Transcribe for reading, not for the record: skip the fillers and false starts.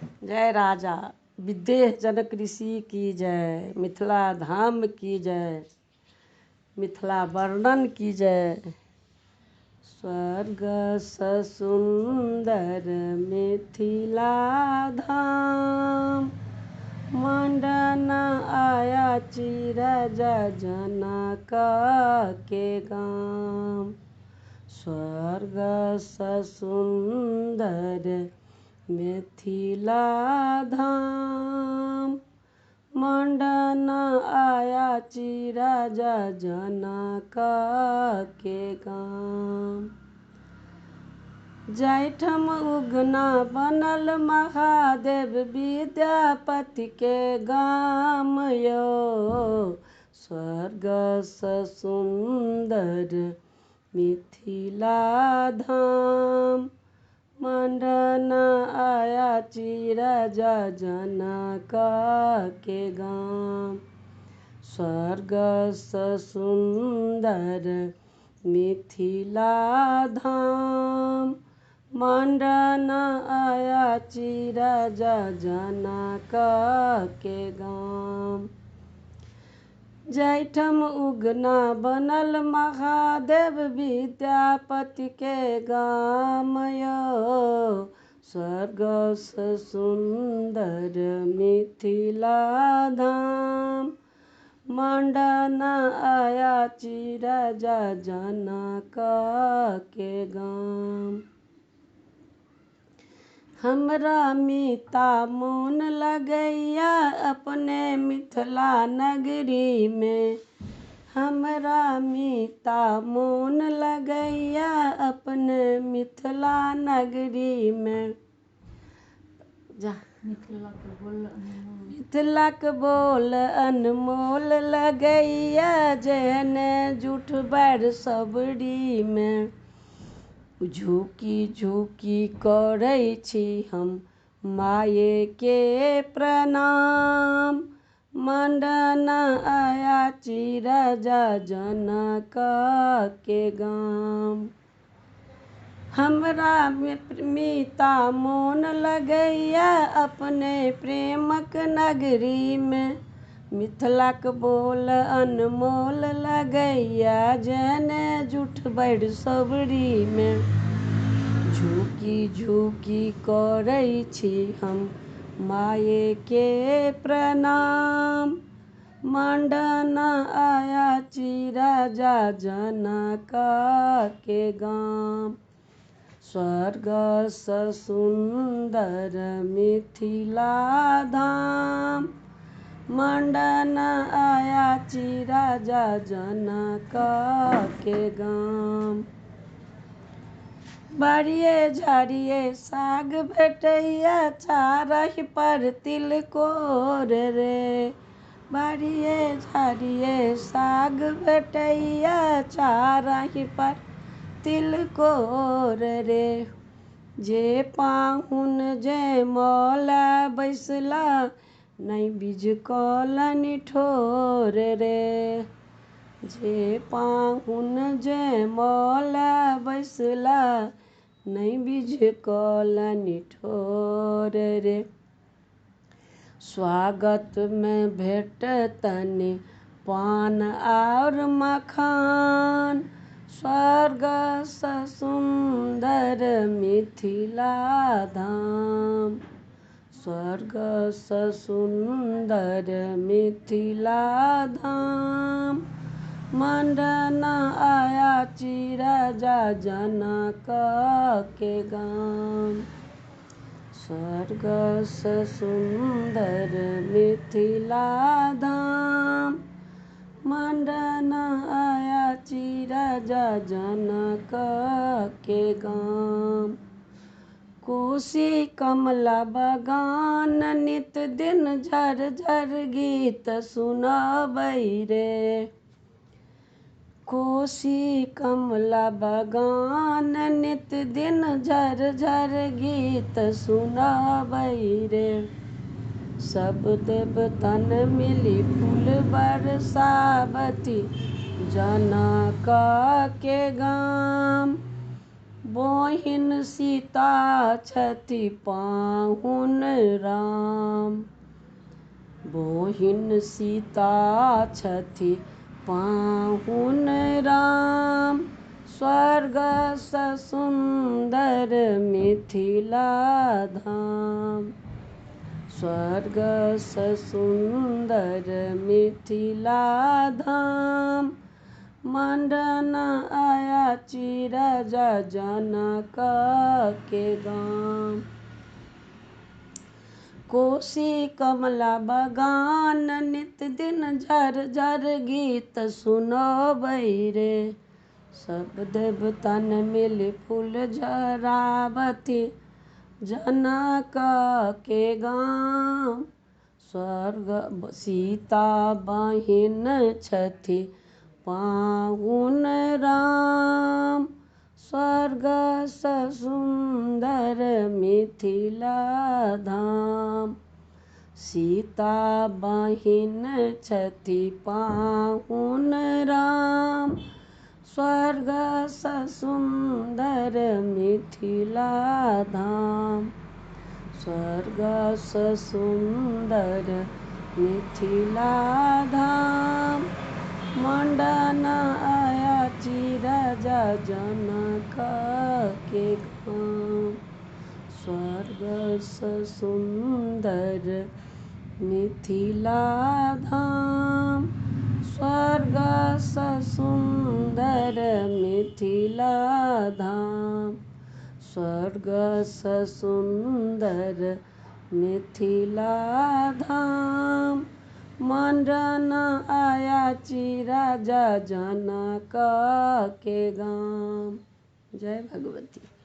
जय राजा विदेह जनक ऋषि की जय, मिथिला धाम की जय, मिथिला वर्णन की जय। स्वर्ग सुंदर मिथिला धाम, मंडन आया चिरजा जनक के गाम। स्वर्ग सुंदर मिथिला धाम, मंडन आया चिरजा जनक के गाम। जाहिठाम उगना बनल महादेव विद्यापति के गाम यो। स्वर्ग सुंदर मिथिला धाम, मंडन आया चिरजा जनक के गाम। स्वर्ग सुंदर मिथिला धाम, मंडन आया चिरजा जनक के गाम। जाहिठाम उगना बनल महादेव विद्यापति के गाम यो। स्वर्ग सुंदर मिथिला धाम, मंडन आया चिरजा जनक के गाम। हमरा मीता मोन लगैया अपने मिथिला नगरी में। हमरा मीता मोन लगैया अपने मिथिला नगरी में। मिथिलाक बोल अनमोल लगैया, जेहने जूठ बैर सबरी में। झुकी झुकी करै छी हम माये के प्रणाम, मंडन आया चिरजा जनक के गाम। हमरा मीता मोन लगैया अपने प्रेमक नगरी में। मिथिलाक बोल अनमोल लगैया, जेहने जूठ बैर सबरी में। झुकी झुकी करै छी हम माये के प्रणाम, मंडन आया चिरजा जनक के गाम। स्वर्ग सुंदर मिथिला धाम, मंडन आया चिरजा जनक के गाम। बाड़िए झाड़िए साग भेटैया, चारहि पर तिलकोर रे। बाड़िए झाड़िए साग भेटैया, चारहि पर तिलकोर रे। जे पाहुन जे मौला बैसला, नहीं बीज कलनि ठोर रे। जे पाहुन जे मौला बैसला, नहीं बीज कलनि ठोर रे। स्वागत में भेटतनि पान और मखान, स्वर्ग सुंदर मिथिला धाम। स्वर्ग सुंदर मिथिला धाम, मंडन आया चिरजा जनक के गाम। स्वर्ग सुंदर मिथिला धाम, मंडन आया चिरजा जनक के गाम। कोसी कमला बगान नित दिन झर झर गीत सुनाबै रे। कोसी कमला बगान नित दिन झर झर गीत सुनाबै रे। सब देवतन मिली फूल बरसावती जनक के गाम। बहिन सीता छथि पाहुन राम। बहिन सीता छथि पाहुन राम। स्वर्ग स सुंदर मिथिला धाम। स्वर्ग स सुंदर मिथिला धाम। मंडन अयाची राजा जनक के गाम। कोसी कमला बगान नित दिन झर झर गीत सुनबै रे। सब देवतन मिल फूल झरावथि जनक के गाम। स्वर्ग सीता बहिन छथि पाहुन राम। स्वर्ग स सुंदर मिथिला धाम। सीता बहिन छथि पाहुन राम। स्वर्ग स सुंदर मिथिला धाम। स्वर्ग स सुंदर मिथिला धाम। मंडन अयाची राजा जनक के गाम। स्वर्ग स सुंदर मिथिला धाम। स्वर्ग स सुंदर मिथिला धाम। स्वर्ग स सुंदर मिथिला धाम। मंडन अयाची राजा जनक के गाम। जय भगवती।